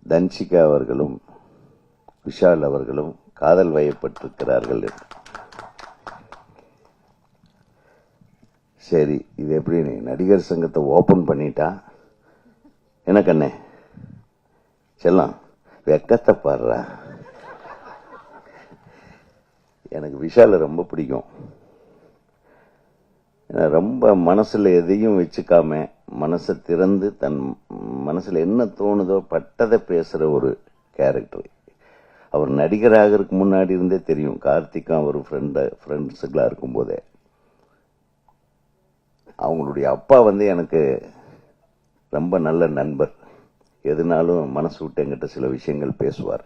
தன்சிகா அவர்களும் விஷால் அவர்களும் காதல் வயப்பட்டிருக்கிறார்கள். சரி, இது எப்படி நீ நடிகர் சங்கத்தை ஓபன் பண்ணிட்டா என்ன கண்ணே செல்லாம் வெக்கத்தை பாடுறா. எனக்கு விஷால ரொம்ப பிடிக்கும். ரொம்ப மனசுல எதையும் வச்சுக்காம மனசை திறந்து தன் மனசுல என்ன தோணுதோ பட்டதை பேசுற ஒரு கேரக்டர். அவர் நடிகராக முன்னாடி இருந்தே தெரியும். கார்த்திக்கும் அவர் ஃப்ரெண்ட்ஸுகளா இருக்கும் போதே அவங்களுடைய அப்பா எனக்கு ரொம்ப நல்ல நண்பர். எதுனாலும் மனசு விட்டு என்கிட்ட சில விஷயங்கள் பேசுவார்.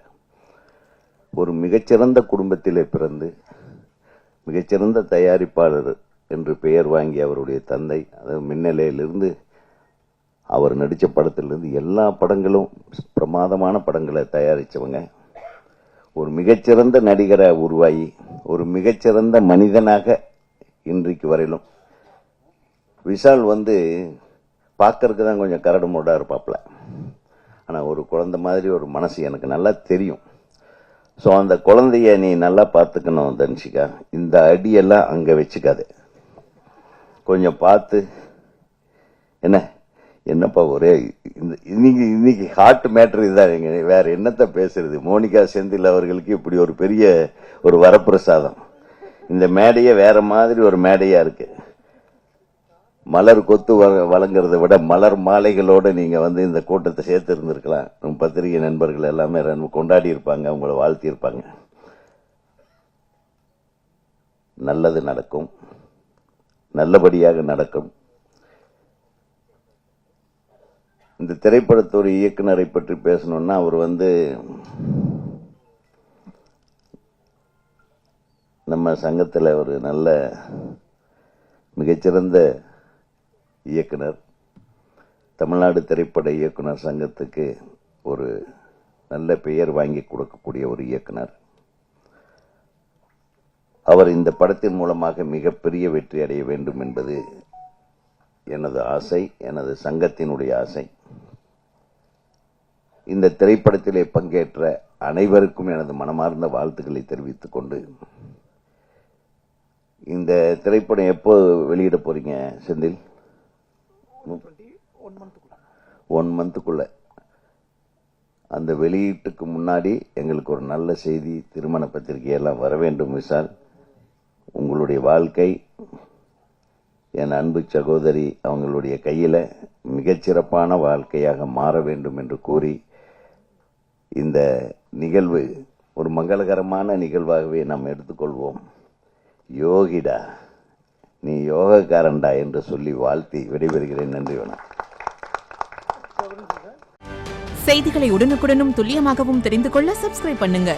ஒரு மிகச்சிறந்த குடும்பத்திலே பிறந்து மிகச்சிறந்த தயாரிப்பாளர் என்று பெயர் வாங்கி அவருடைய தந்தை, அதாவது மின்னலையிலிருந்து அவர் நடித்த படத்திலிருந்து எல்லா படங்களும் பிரமாதமான படங்களை தயாரித்தவங்க. ஒரு மிகச்சிறந்த நடிகரை உருவாகி ஒரு மிகச்சிறந்த மனிதனாக இன்றைக்கு வரையிலும். விஷால் பார்க்கறதுக்கு தான் கொஞ்சம் கரடு முரடா இருப்பாப்ல. ஆனால் ஒரு குழந்தை மாதிரி ஒரு மனசு எனக்கு நல்லா தெரியும். ஸோ அந்த குழந்தைய நீ நல்லா பார்த்துக்கணும் தன்சிகா. இந்த அடியெல்லாம் அங்கே வச்சுக்காது, கொஞ்சம் பார்த்து. என்னப்பா ஒரே இன்னைக்கு ஹார்ட் மேட்டர் இதுதான். வேற என்னத்த பேசுறது? மோனிகா செந்தில் அவர்களுக்கு இப்படி ஒரு பெரிய ஒரு வரப்பிரசாதம். இந்த மேடையே வேற மாதிரி ஒரு மேடையா இருக்கு. மலர் கொத்து வழங்குறத விட மலர் மாலைகளோட நீங்க இந்த கூட்டத்தை சேர்த்து இருந்திருக்கலாம். பத்திரிகை நண்பர்கள் எல்லாமே கொண்டாடி இருப்பாங்க, உங்களை வாழ்த்தி இருப்பாங்க. நல்லது நடக்கும், நல்லபடியாக நடக்கும். இந்த திரைப்படத்தோட இயக்குனரை பற்றி பேசணும்னா அவர் நம்ம சங்கத்தில் ஒரு நல்ல மிகச்சிறந்த இயக்குனர். தமிழ்நாடு திரைப்பட இயக்குனர் சங்கத்துக்கு ஒரு நல்ல பெயர் வாங்கி கொடுக்கக்கூடிய ஒரு இயக்குனர். அவர் இந்த படத்தின் மூலமாக மிகப்பெரிய வெற்றி அடைய வேண்டும் என்பது எனது ஆசை, எனது சங்கத்தினுடைய ஆசை. இந்த திரைப்படத்திலே பங்கேற்ற அனைவருக்கும் எனது மனமார்ந்த வாழ்த்துக்களை தெரிவித்துக் கொண்டு, இந்த திரைப்படம் எப்போ வெளியிட போறீங்க செந்தில்? 1 மந்த்துக்குள்ள. அந்த வெளியீட்டுக்கு முன்னாடி எங்களுக்கு ஒரு நல்ல செய்தி, திருமண பத்திரிகையெல்லாம் வர வேண்டும். விஷால், உங்களுடைய வாழ்க்கை என் அன்பு சகோதரி அவங்களுடைய கையில மிகச்சிறப்பான வாழ்க்கையாக மாற வேண்டும் என்று கூறி, இந்த நிகழ்வு ஒரு மங்களகரமான நிகழ்வாகவே நாம் எடுத்துக்கொள்வோம். யோகிடா, நீ யோகக்காரன்டா என்று சொல்லி வாழ்த்தி விடைபெறுகிறேன். நன்றி, வணக்கம். செய்திகளை உடனுக்குடனும் துல்லியமாகவும் தெரிந்து கொள்ள சப்ஸ்கிரைப் பண்ணுங்க.